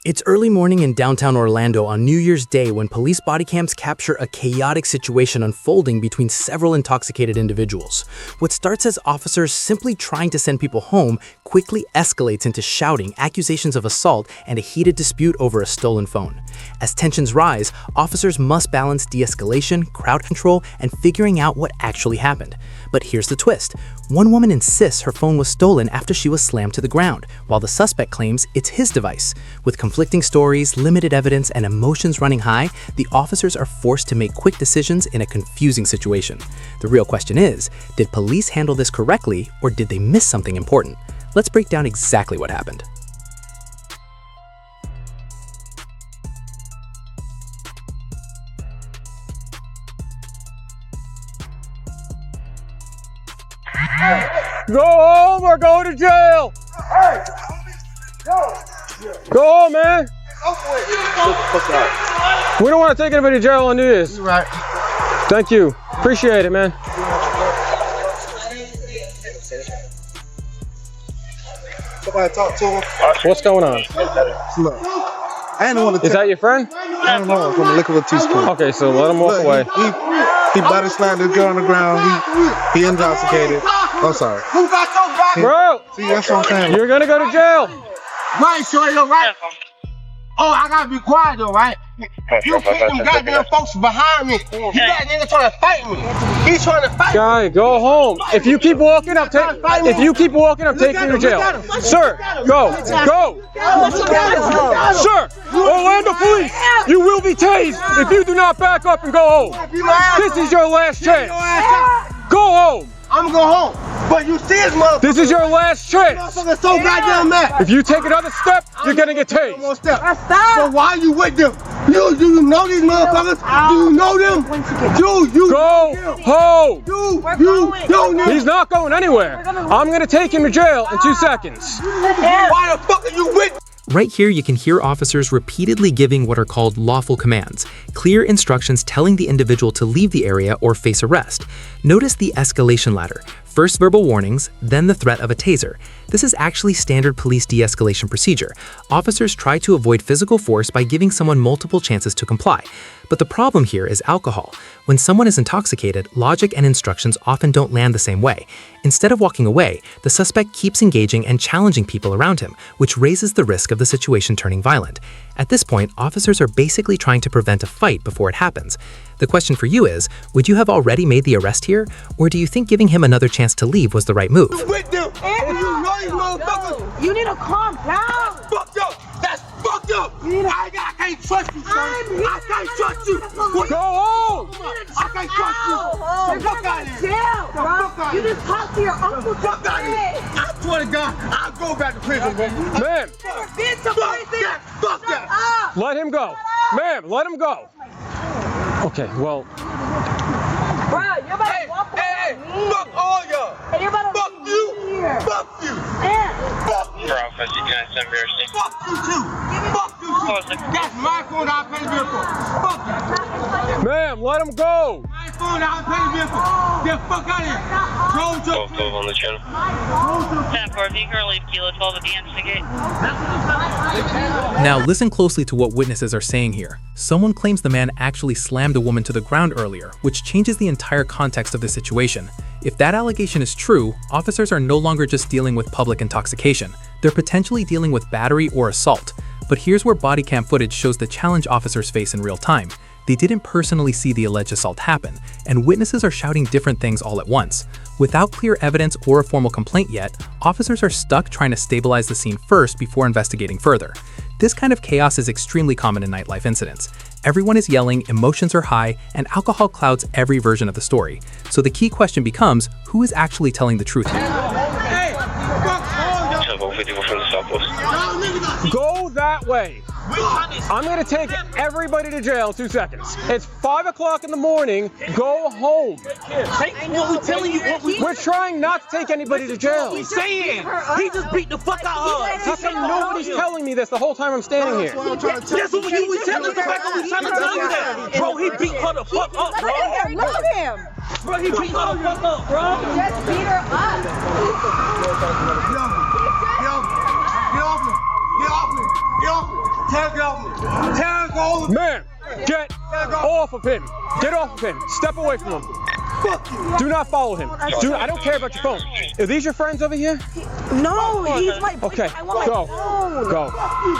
It's early morning in downtown Orlando on New Year's Day when police body cams capture a chaotic situation unfolding between several intoxicated individuals. What starts as officers simply trying to send people home quickly escalates into shouting, accusations of assault, and a heated dispute over a stolen phone. As tensions rise, officers must balance de-escalation, crowd control, and figuring out what actually happened. But here's the twist. One woman insists her phone was stolen after she was slammed to the ground, while the suspect claims it's his device. With conflicting stories, limited evidence, and emotions running high, the officers are forced to make quick decisions in a confusing situation. The real question is, did police handle this correctly, or did they miss something important? Let's break down exactly what happened. Go home or go to jail! Hey! Go home, man! We don't want to take anybody to jail on New Year's. You're right. Thank you. Appreciate it, man. Somebody talk to him. What's going on? Look, I didn't want to. Is that your friend? I don't know. From the liquor tea school. Okay, so let him walk away. He body slammed this girl on the ground. He intoxicated. I'm sorry. Who got your back? Bro! See, that's what I'm saying. You're gonna go to jail! Right, shorty, right? Oh, I gotta be quiet though, right? You keep them goddamn folks behind me. You got niggas trying to fight me. He's trying to fight me. Guy, go home. If you keep walking up, take you to jail. Sir, go. Sir, Orlando Police, you will be tased if you do not back up and go home. This is your last chance. Go home. I'm gonna go home. But you see this motherfucker. This is your last chance. Motherfucker so goddamn mad. If you take another step, you're gonna get tased. So why are you with them? Do you know these motherfuckers? Do you know them? Go home. You don't know. He's not going anywhere. I'm gonna take him to jail in 2 seconds. Why the fuck are you with? Right here, you can hear officers repeatedly giving what are called lawful commands, clear instructions telling the individual to leave the area or face arrest. Notice the escalation ladder. First verbal warnings, then the threat of a taser. This is actually standard police de-escalation procedure. Officers try to avoid physical force by giving someone multiple chances to comply. But the problem here is alcohol. When someone is intoxicated, logic and instructions often don't land the same way. Instead of walking away, the suspect keeps engaging and challenging people around him, which raises the risk of the situation turning violent. At this point, officers are basically trying to prevent a fight before it happens. The question for you is, would you have already made the arrest here, or do you think giving him another chance to leave was the right move? With them. And you know these motherfuckers. You need to calm down. That's fucked up. That's fucked up. I can't trust you, son. I can't trust you. Go home. I can't trust you. The fuck out of here. Jail, bro. You just talked to your uncle. Fuck out of here. I swear to God, I'll go back to prison, bro. Ma'am, Been to prison. Fuck that. let him go. Ma'am, let him go. Okay, well, Bro, you're about to walk away. Hey, fuck all y'all. And you're about to Fuck leave you. here. Fuck you. Yeah. Fuck you. Officer, you can send me your receipt. Fuck you too. Fuck you too. That's my phone I paid the bill for. Fuck you. ma'am, let him go. My phone I paid the bill for. Get the fuck out of here. Go to 12 on the channel. 10-4, if you can relieve Kilo 12 at the instigate. Now listen closely to what witnesses are saying here. Someone claims the man actually slammed a woman to the ground earlier, which changes the entire context of the situation. If that allegation is true, officers are no longer just dealing with public intoxication. They're potentially dealing with battery or assault. But here's where body cam footage shows the challenge officers face in real time. They didn't personally see the alleged assault happen, and witnesses are shouting different things all at once. Without clear evidence or a formal complaint yet, officers are stuck trying to stabilize the scene first before investigating further. This kind of chaos is extremely common in nightlife incidents. Everyone is yelling, emotions are high, and alcohol clouds every version of the story. So the key question becomes, who is actually telling the truth here? Hey, fuck all y'all. Channel 54 from the southwest. Go that way. I'm gonna take everybody to jail in 2 seconds. It's 5 o'clock in the morning. Go home. We're trying not to take anybody to jail. He's saying he just beat the fuck out of her. How come nobody's telling me this the whole time I'm standing here? That's what you was telling us. We trying to tell you that. Bro, he beat her the fuck up, bro. Look at him. Bro, he beat her the fuck up, bro. Just beat her up. Get off me. Get off me. Get off me. Get off me. Tag off me. Tag off me. Man, get off of him. Get off of him. Step away from him. Fuck you. Do not follow him. I don't care about your phone. Are these your friends over here? No, he's my boyfriend. Okay, I want my go. phone. Go.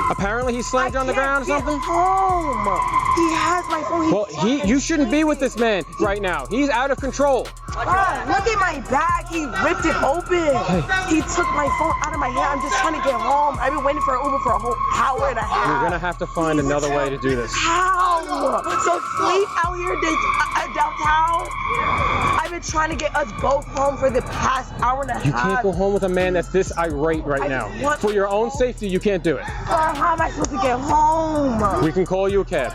Apparently he slammed you on the ground or something? Home. He has my phone. Well, you shouldn't be with this man right now. He's out of control. Look at my bag. He ripped it open. He took my phone out of my hand. I'm just trying to get home. I've been waiting for an Uber for a whole hour and a half. You're gonna have to find another way to do this. How? So sleep out here downtown? I've been trying to get us both home for the past hour and a half. You can't go home with a man that's this irate right now. For your own safety, you can't do it. How am I supposed to get home? We can call you a cab.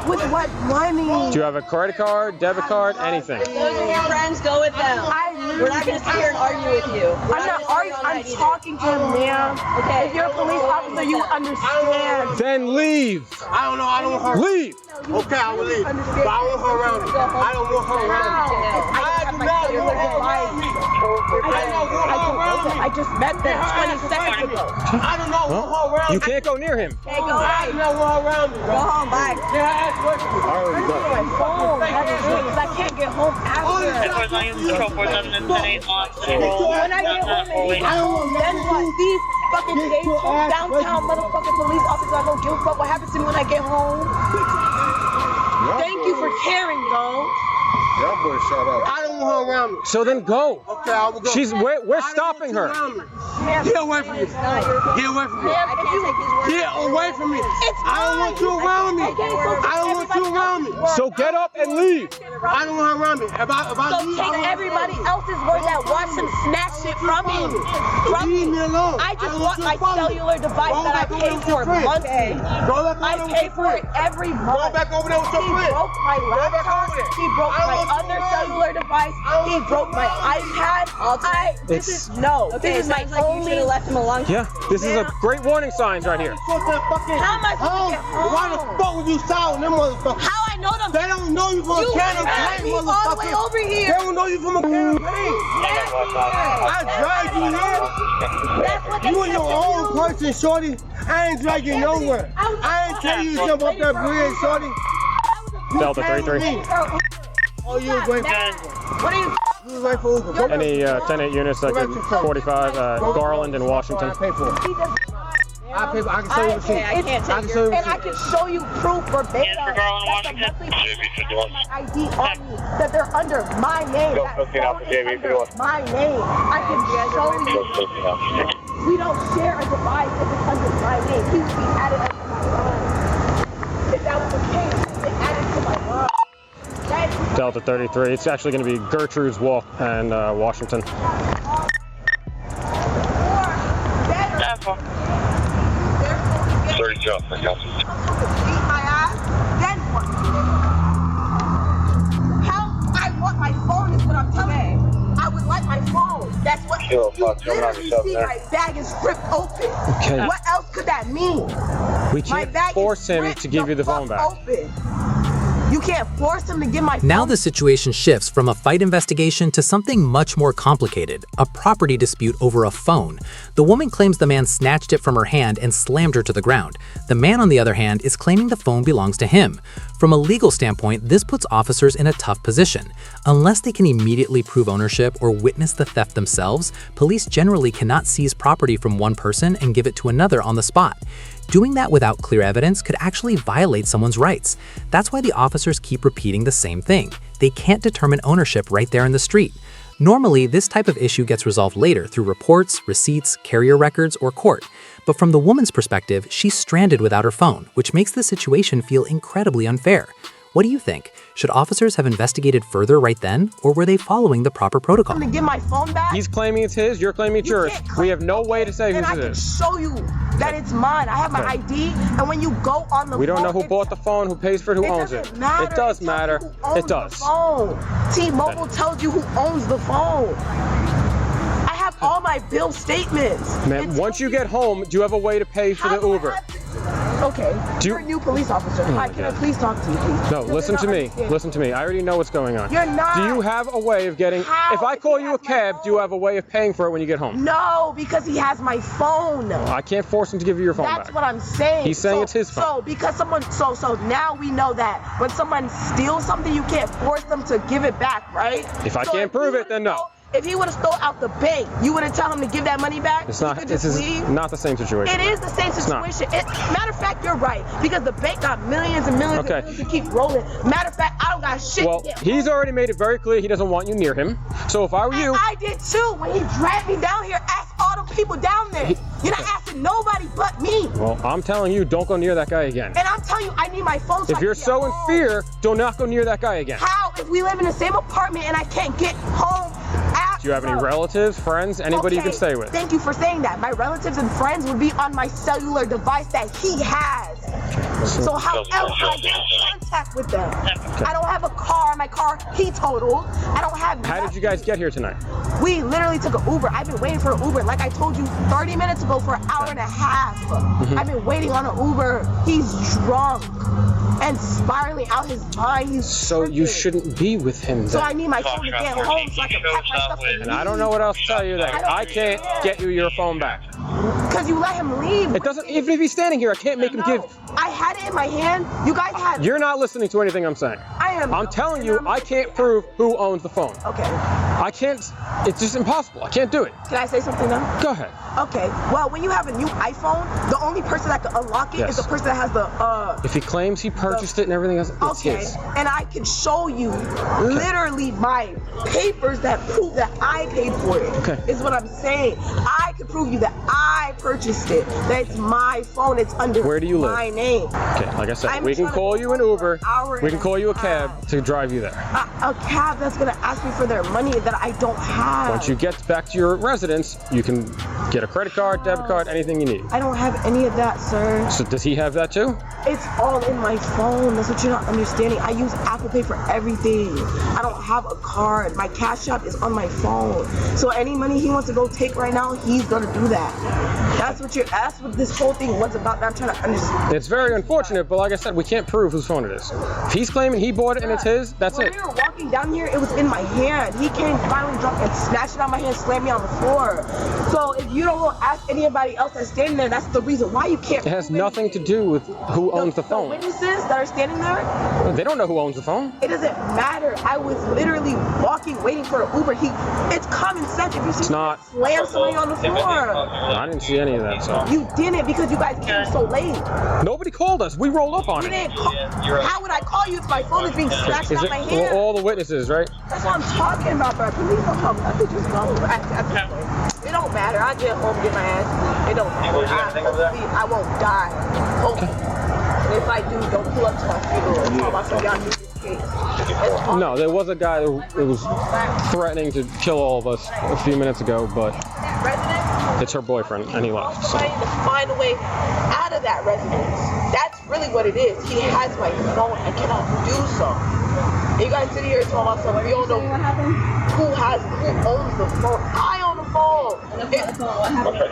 With what money? Do you have a credit card, debit card, anything? Those are your friends, go with them. We're not going to sit here and argue with you. I'm not arguing, I'm talking to him, ma'am. Okay. If you're a police officer, you understand. Then leave. I don't know. I don't want her. Leave. Okay, I will leave. But I don't want her around me. I don't want her around me. I do not want her around me. I just met them 20 seconds ago. I do not want her around me. You can't go near him. Okay, go I do not want her around me. Go home, bye. My phone, because I can't get home after. Headquarters on Control 47 and 10-8 on Control. When I get home, then what? These fucking days downtown motherfucking police officers are gonna give a fuck what happens to me when I get home. Thank you for caring, though. Y'all boys shut up. I don't want her around me. So then go. Okay, I will go. We're stopping her. Get away from me. Get away from me. Get away from me. I don't want you around me. I don't want you around me. So get up and leave. I don't want her around me. If I So leave, take everybody else's word that wants him snatch it from me. leave me alone. I just want my cellular device that I pay for monthly. Go back I over pay there for it every month. Go back over there with your He friend. broke my laptop. He broke my other cellular device. He broke my iPad. This is my only. Left him a long time. Yeah, this is a great warning signs right here. How am I supposed to get home? Why the fuck would you silence them motherfuckers? How I know them? They don't know you from a campaign, me all the way motherfucker. over They here. don't know you from a campaign. I dragged you here. That's what they You said and your to own you. person, shorty. I ain't drag you nowhere. I ain't tell you to jump up that bridge, shorty. Delta 33. Oh, you was waiting What are you? You was waiting for Uber. Any 10-8 units that could 45 Garland and Washington. I pay for it. I pay for it. I can show you the receipt. I can't I can show you the And I can show you proof verbatim. Yes, for Garland, Washington. ID on me that they're under my name. That phone is under my name. I can show you. We don't share a device if it's under my name. He would be added under my line. If that was the case, they added to my line. Delta 33. It's actually going to be Gertrude's Walk and Washington. Alpha. 30 jump, I got you. Beat my ass, then what? How I want my phone is what I'm telling you. I would like my phone. That's what you literally see. My bag is ripped open. Okay. What else could that mean? We My can't bag force is him ripped to give you the phone back. Open. You can't force him to give my phone. Now the situation shifts from a fight investigation to something much more complicated, a property dispute over a phone. The woman claims the man snatched it from her hand and slammed her to the ground. The man, on the other hand, is claiming the phone belongs to him. From a legal standpoint, this puts officers in a tough position. Unless they can immediately prove ownership or witness the theft themselves, police generally cannot seize property from one person and give it to another on the spot. Doing that without clear evidence could actually violate someone's rights. That's why the officers keep repeating the same thing. They can't determine ownership right there in the street. Normally, this type of issue gets resolved later through reports, receipts, carrier records, or court. But from the woman's perspective, she's stranded without her phone, which makes the situation feel incredibly unfair. What do you think? Should officers have investigated further right then, or were they following the proper protocol? to get my phone back. He's claiming it's his, you're claiming it's You yours. can't We claim have no way to say Then whose I it can is. show you that it's mine. I have my Okay. ID, and when you go on the We don't phone, know who bought the phone, who pays for it, who owns it. doesn't matter. It does It tells matter. you who owns It does. The phone. T-Mobile tells you who owns the phone. I have all my bill statements. Man, once you get home, do you have a way to pay for the Uber? Okay. Do you- You're a new police officer. my Can I God. please talk to you, please? No, listen to me. Listen to me. I already know what's going on. You're not. Do you have a way of getting? How? If I call you a cab, do you have a way of paying for it when you get home? No, because he has my phone. I can't force him to give you your phone That's back. what I'm saying. He's saying it's his phone. So because someone, so now we know that when someone steals something, you can't force them to give it back, right? If I So can't prove it, then no. If he would have stole out the bank, you wouldn't tell him to give that money back? It's He not. could This just is leave? not the same situation. It is the same not. situation. Matter of fact, you're right. Because the bank got millions and millions Okay. and millions to keep rolling. Matter of fact, I don't got shit Well, to get he's already made it very clear he doesn't want you near him. So if I were you, I did too. When he dragged me down here, ask all them people down there. You're not asking nobody but me. well, I'm telling you, don't go near that guy again. And I'm telling you, I need my phone. So If I you're can get so in home. fear, do not go near that guy again. How if we live in the same apartment and I can't get home? Do you have any relatives, friends, anybody you can stay with? Thank you for saying that. My relatives and friends would be on my cellular device that he has. So how else would I get in contact with them? I don't have a car. My car, he totaled. I don't have How did you guys get here tonight? We literally took an Uber. I've been waiting for an Uber. Like I told you 30 minutes ago for an hour and a half. I've been waiting on an Uber. He's drunk and spiraling out his mind. He's So you tripping. shouldn't be with him So then. I need my phone to get home so I can pack my stuff and And I don't know what else to tell you that I can't get you your phone back. Because you let him leave. It doesn't, even if he's standing here, I can't make him give. I had it in my hand. You guys had. You're not listening to anything I'm saying. I am. I'm telling you, I can't prove who owns the phone. Okay. I can't, it's just impossible. I can't do it. Can I say something now? Go ahead. Okay. Well, when you have a new iPhone, the only person that can unlock it Yes. is the person that has the If he claims he purchased it and everything else, it's Okay, his. and I can show you literally my papers that prove that I paid for it. Okay. Is what I'm saying. I can prove you that I purchased it. That it's my phone. It's under Where do you live? my name. Okay, like I said, I'm we can trying to call go you an for Uber. an hour We can and call you a a half. cab to drive you there. A cab that's gonna ask me for their money that I don't have. Once you get back to your residence, you can get a credit card, debit card, anything you need. I don't have any of that, sir. So does he have that too? It's all in my phone. That's what you're not understanding. I use Apple Pay for everything. I don't have a card. My Cash App is on my phone. So any money he wants to go take right now, he's gonna do that. That's what this whole thing was about. That I'm trying to understand. It's very unfortunate, but like I said, we can't prove whose phone it is. If he's claiming he bought it and it's his, that's When it. we were walking down here, it was in my hand. He came finally drunk and snatched it out of my hand, slammed me on the floor. So if you don't go ask anybody else that's standing there, that's the reason why you can't. It has nothing to do with who owns the phone. witnesses that are standing there, They don't know who owns the phone. it doesn't matter. I was literally walking, waiting for an Uber. It's common sense. If you see not. slam somebody on the floor, I didn't see any of that, so. you didn't because you guys came so late. Nobody called us. We rolled up on You it. didn't call. How would I call you if my phone is being snatched Is out it of my hand? all the witnesses, right? That's what I'm talking about, bro. Please don't come. I could just go. It don't matter. I get home, get my ass. It don't matter. I won't die. Okay. And if I do, don't pull up to my funeral and talk about some y'all need this case. No, there was a guy that was threatening to kill all of us a few minutes ago, but Resident, it's her boyfriend, and he left. So. trying to find a way out of that residence. That's really what it is. He has my phone. I cannot do so. You guys sit here and talk about something. We don't know who owns the phone. I own the phone.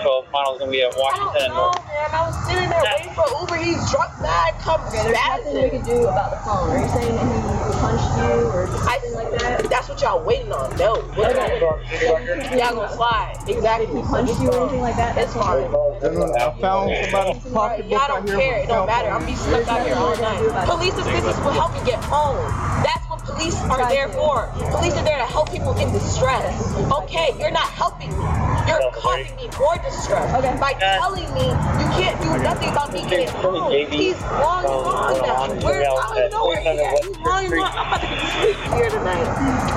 So final's gonna be at I don't Washington. know, man. I was sitting there waiting for Uber. He's drunk, mad, come There's nothing we can do about the phone. Are you saying that he punched you or something like that? That's what y'all waiting on. No. Y'all gonna slide. Exactly. He punched you or anything like that? It's fine. I found somebody's pocketbook Y'all right don't here. care. It don't matter. I'm be stuck out here all night. Police assistance will help me get home. That's what police are there for. Police are there to help people in distress. Okay, you're not helping me. You're causing me more distress by telling me you can't do nothing about me getting home. He's long gone now. I don't know where he's at. He's long gone. I'm about to get sleep here tonight.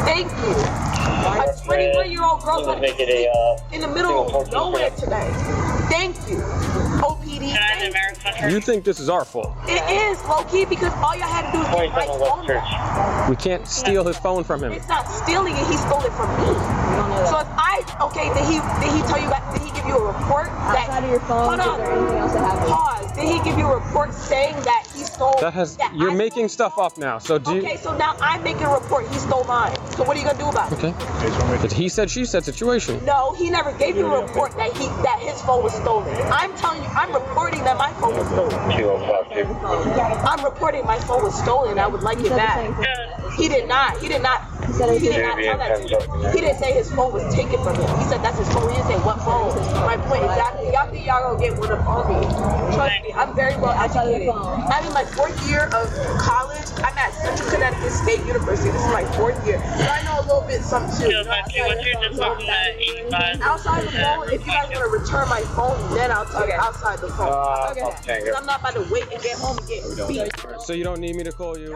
Thank you. A 21-year-old girl's about to get sleep in the middle of nowhere tonight. Thank you. OPD. You think this is our fault? It is low-key because all y'all had to do is get my phone back. We can't steal his phone from him. It's not stealing it, he stole it from me. So if did he tell you, did he give you a report? Outside of your phone, Hold is on. there anything else that happened? Pause. Did he give you a report saying that he stole? You're making stuff up now. So do you? Okay, so now I'm making a report. He stole mine. So what are you gonna do about it? Okay. But he said, she said situation. No, he never gave you a report that his phone was stolen. I'm telling you, I'm reporting that my phone was stolen. I'm reporting my phone was stolen. I would like it back. He did not. He did not tell that to you. He didn't say his phone was taken from him. He said that's his phone. He didn't say what phone. My point exactly. Y'all think y'all gonna get one up on me? Trust me, I'm very well educated. I'm in my 4th year of college. I'm at Central Connecticut State University. This is my 4th year, so I know a little bit something too. Outside the phone, if you guys want to return my phone, then I'll tell you outside the phone. Okay. Because I'm not about to wait and get home and get beat. So you don't need me to call you?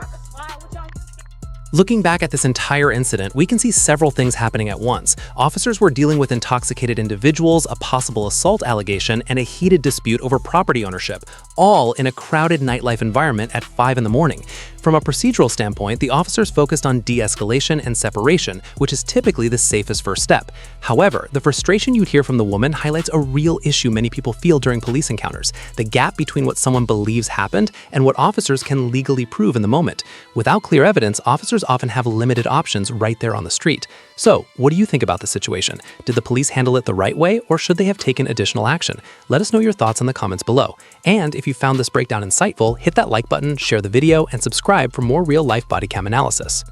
Looking back at this entire incident, we can see several things happening at once. Officers were dealing with intoxicated individuals, a possible assault allegation, and a heated dispute over property ownership, all in a crowded nightlife environment at 5 in the morning. From a procedural standpoint, the officers focused on de-escalation and separation, which is typically the safest first step. However, the frustration you'd hear from the woman highlights a real issue many people feel during police encounters: the gap between what someone believes happened and what officers can legally prove in the moment. Without clear evidence, officers often have limited options right there on the street. So, what do you think about the situation? Did the police handle it the right way, or should they have taken additional action? Let us know your thoughts in the comments below. And if you found this breakdown insightful, hit that like button, share the video, and subscribe for more real-life body cam analysis.